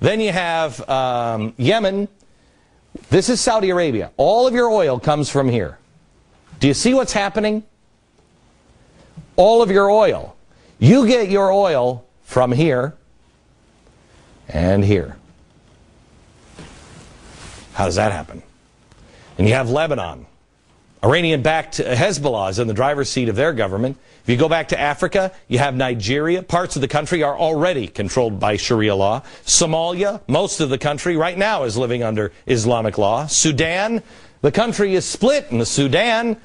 Then you have Yemen. This is Saudi Arabia. All of your oil comes from here. Do you see what's happening? All of your oil. You get your oil from here and here. How does that happen? And you have Lebanon. Iranian-backed Hezbollah is in the driver's seat of their government. If you go back to Africa, you have Nigeria. Parts of the country are already controlled by Sharia law. Somalia, most of the country right now is living under Islamic law. Sudan, the country is split in the Sudan.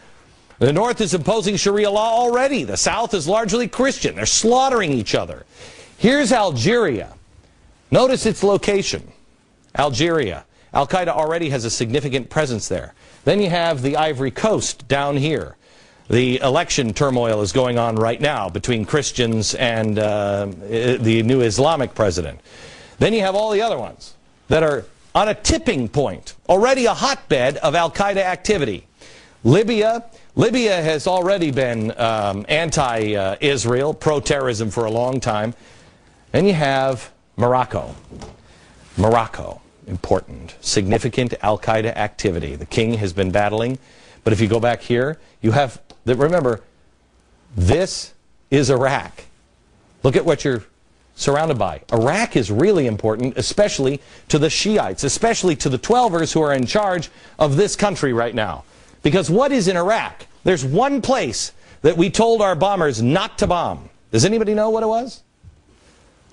The north is imposing Sharia law already. The south is largely Christian. They're slaughtering each other. Here's Algeria. Notice its location. Algeria. Al-Qaeda already has a significant presence there. Then you have the Ivory Coast down here. The election turmoil is going on right now between Christians and the new Islamic president. Then you have all the other ones that are on a tipping point, already a hotbed of Al-Qaeda activity. Libya. Libya has already been anti-Israel, pro-terrorism for a long time. Then you have Morocco. Morocco. Important, significant Al-Qaeda activity. The king has been battling, but if you go back here, you have, remember, this is Iraq. Look at what you're surrounded by. Iraq is really important, especially to the Shiites, especially to the Twelvers who are in charge of this country right now. Because what is in Iraq? There's one place that we told our bombers not to bomb. Does anybody know what it was?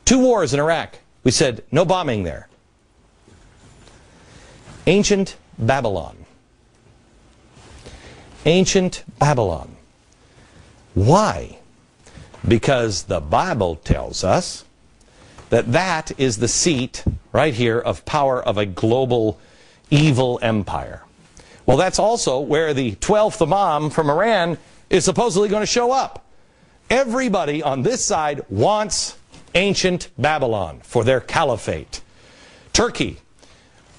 2 wars in Iraq. We said, no bombing there. Ancient Babylon. Ancient Babylon. Why? Because the Bible tells us that that is the seat, right here, of power of a global evil empire. Well, that's also where the 12th Imam from Iran is supposedly going to show up. Everybody on this side wants ancient Babylon for their caliphate. Turkey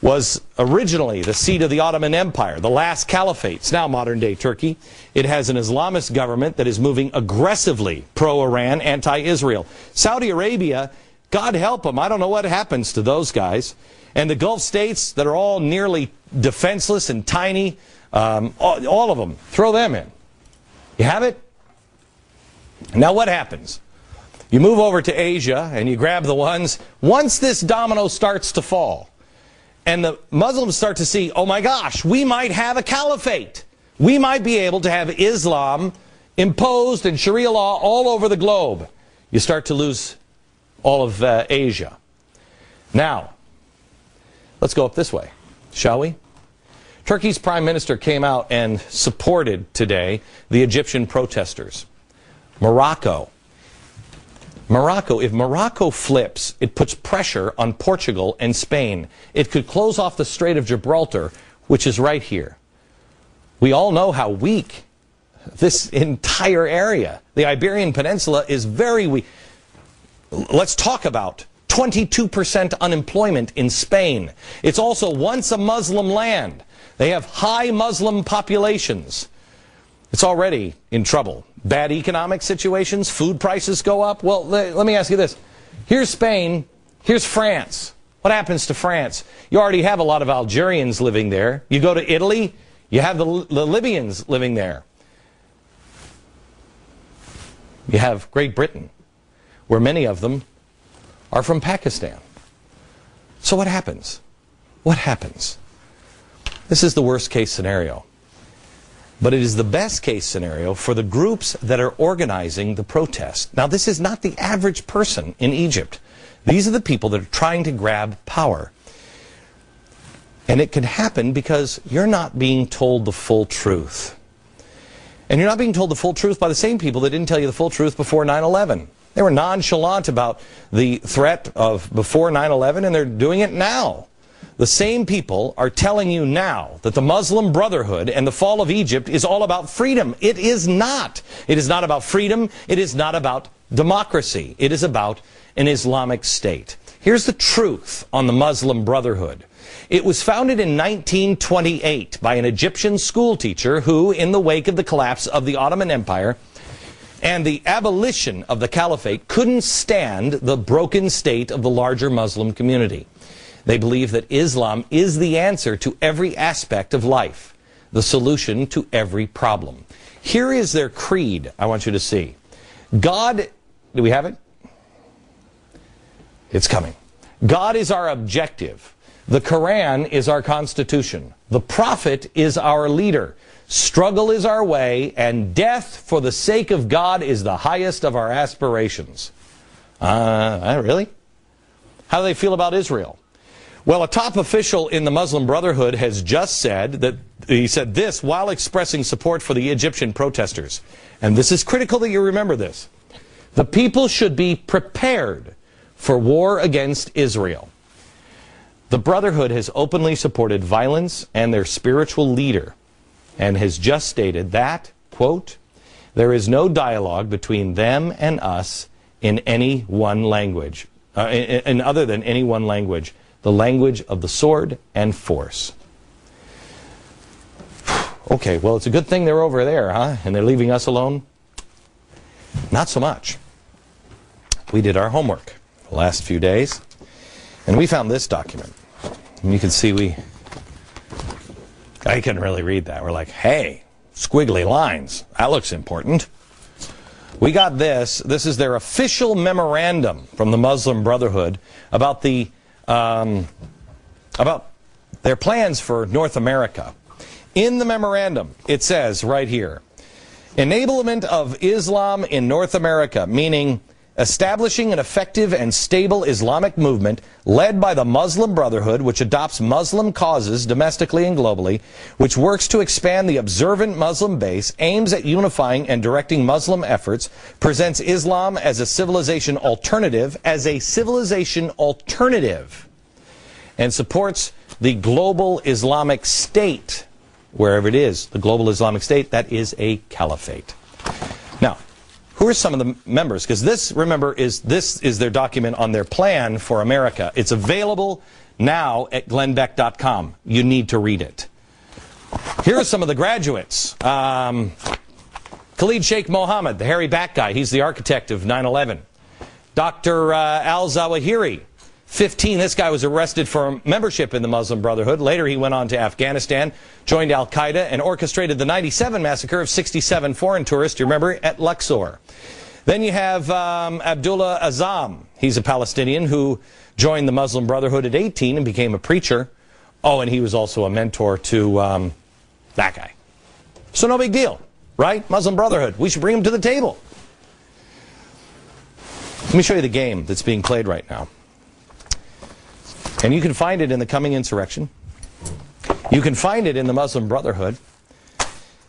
was originally the seat of the Ottoman Empire, the last caliphate. It's now modern-day Turkey. It has an Islamist government that is moving aggressively pro-Iran, anti-Israel. Saudi Arabia, God help them, I don't know what happens to those guys. And the Gulf states that are all nearly defenseless and tiny, all of them, throw them in. You have it? Now what happens? You move over to Asia and you grab the ones. Once this domino starts to fall, and the Muslims start to see, oh my gosh, we might have a caliphate. We might be able to have Islam imposed and Sharia law all over the globe. You start to lose all of Asia. Now, let's go up this way, shall we? Turkey's prime minister came out and supported today the Egyptian protesters. Morocco. Morocco, if Morocco flips, it puts pressure on Portugal and Spain. It could close off the Strait of Gibraltar, which is right here. We all know how weak this entire area, the Iberian Peninsula, is very weak. Let's talk about 22% unemployment in Spain. It's also once a Muslim land. They have high Muslim populations. It's already in trouble. Bad economic situations, food prices go up. Well, let me ask you this. Here's Spain, here's France. What happens to France? You already have a lot of Algerians living there. You go to Italy, you have the Libyans living there. You have Great Britain, where many of them are from Pakistan. So what happens? What happens? This is the worst case scenario. But it is the best case scenario for the groups that are organizing the protest. Now, this is not the average person in Egypt. These are the people that are trying to grab power. And it can happen because you're not being told the full truth. And you're not being told the full truth by the same people that didn't tell you the full truth before 9/11. They were nonchalant about the threat of before 9/11, and they're doing it now. The same people are telling you now that the Muslim Brotherhood and the fall of Egypt is all about freedom. It is not. It is not about freedom. It is not about democracy. It is about an Islamic state. Here's the truth on the Muslim Brotherhood. It was founded in 1928 by an Egyptian schoolteacher who, in the wake of the collapse of the Ottoman Empire, and the abolition of the caliphate couldn't stand the broken state of the larger Muslim community. They believe that Islam is the answer to every aspect of life, the solution to every problem. Here is their creed I want you to see. God, do we have it? It's coming. God is our objective. The Quran is our constitution. The Prophet is our leader. Struggle is our way, and death for the sake of God is the highest of our aspirations. Really? How do they feel about Israel? Well, a top official in the Muslim Brotherhood has just said that he said this while expressing support for the Egyptian protesters. And this is critical that you remember this. The people should be prepared for war against Israel. The Brotherhood has openly supported violence and their spiritual leader, and has just stated that, quote, there is no dialogue between them and us in any one language, in other than any one language, the language of the sword and force. Okay, well, it's a good thing they're over there, huh? And they're leaving us alone? Not so much. We did our homework the last few days, and we found this document. And you can see I couldn't really read that. We're like, hey, squiggly lines. That looks important. We got this. This is their official memorandum from the Muslim Brotherhood about about their plans for North America. In the memorandum, it says right here, enablement of Islam in North America, meaning establishing an effective and stable Islamic movement led by the Muslim Brotherhood, which adopts Muslim causes domestically and globally, which works to expand the observant Muslim base, aims at unifying and directing Muslim efforts, presents Islam as a civilization alternative, and supports the global Islamic State, wherever it is, the global Islamic State, that is a caliphate. Now, who are some of the members? Because this, remember, this is their document on their plan for America. It's available now at glennbeck.com. You need to read it. Here are some of the graduates. Khalid Sheikh Mohammed, the hairy back guy. He's the architect of 9/11. Dr. Al-Zawahiri, 15. This guy was arrested for membership in the Muslim Brotherhood. Later he went on to Afghanistan, joined Al-Qaeda, and orchestrated the 97 massacre of 67 foreign tourists, you remember, at Luxor. Then you have Abdullah Azam. He's a Palestinian who joined the Muslim Brotherhood at 18 and became a preacher. Oh, and he was also a mentor to that guy. So no big deal, right? Muslim Brotherhood. We should bring him to the table. Let me show you the game that's being played right now. And you can find it in the coming insurrection. You can find it in the Muslim Brotherhood.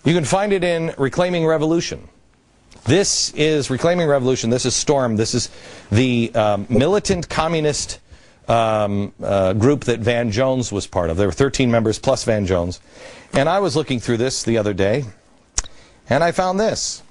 You can find it in Reclaiming Revolution. This is Reclaiming Revolution. This is Storm. This is the militant communist group that Van Jones was part of. There were 13 members plus Van Jones. And I was looking through this the other day, and I found this.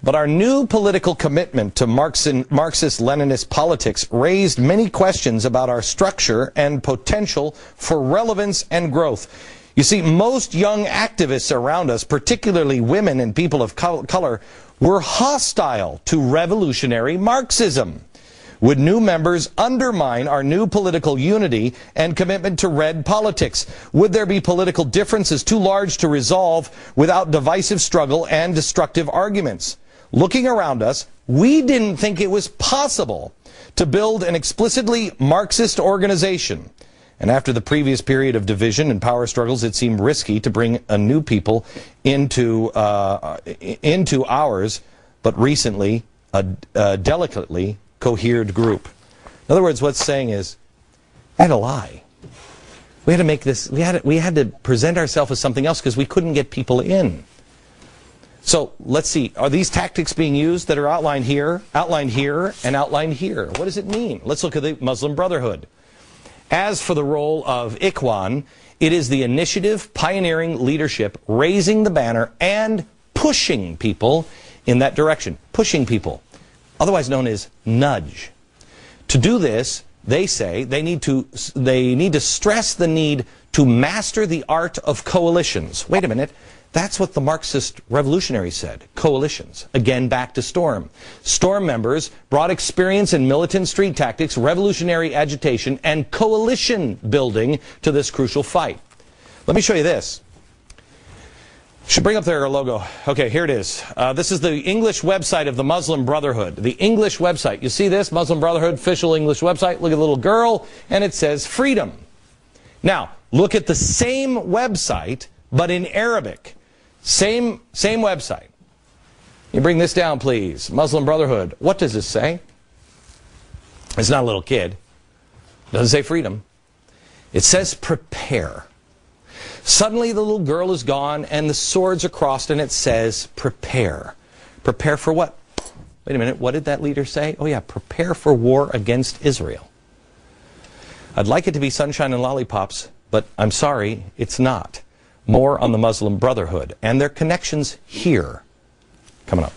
But our new political commitment to Marxist-Leninist politics raised many questions about our structure and potential for relevance and growth. You see, most young activists around us, particularly women and people of color, were hostile to revolutionary Marxism. Would new members undermine our new political unity and commitment to red politics? Would there be political differences too large to resolve without divisive struggle and destructive arguments? Looking around us, we didn't think it was possible to build an explicitly Marxist organization. And after the previous period of division and power struggles, it seemed risky to bring a new people into ours, but recently a delicately cohered group. In other words, what's saying is, I had to lie. We had to make this, we had to present ourselves as something else because we couldn't get people in. So let's see, are these tactics being used that are outlined here, and outlined here? What does it mean? Let's look at the Muslim Brotherhood. As for the role of Ikhwan, it is the initiative, pioneering leadership, raising the banner, and pushing people in that direction. Pushing people, otherwise known as nudge. To do this, they say they need to stress the need to master the art of coalitions. Wait a minute. That's what the Marxist revolutionaries said. Coalitions. Again, back to Storm. Storm members brought experience in militant street tactics, revolutionary agitation, and coalition building to this crucial fight. Let me show you this. Should bring up their logo. Okay, here it is. This is the English website of the Muslim Brotherhood. The English website. You see this? Muslim Brotherhood, official English website. Look at the little girl, and it says freedom. Now, look at the same website, but in Arabic. Same website. You bring this down, please. Muslim Brotherhood. What does this say? It's not a little kid. It doesn't say freedom. It says prepare. Suddenly the little girl is gone and the swords are crossed and it says prepare. Prepare for what? Wait a minute, what did that leader say? Oh yeah, prepare for war against Israel. I'd like it to be sunshine and lollipops, but I'm sorry, it's not. More on the Muslim Brotherhood and their connections here. Coming up.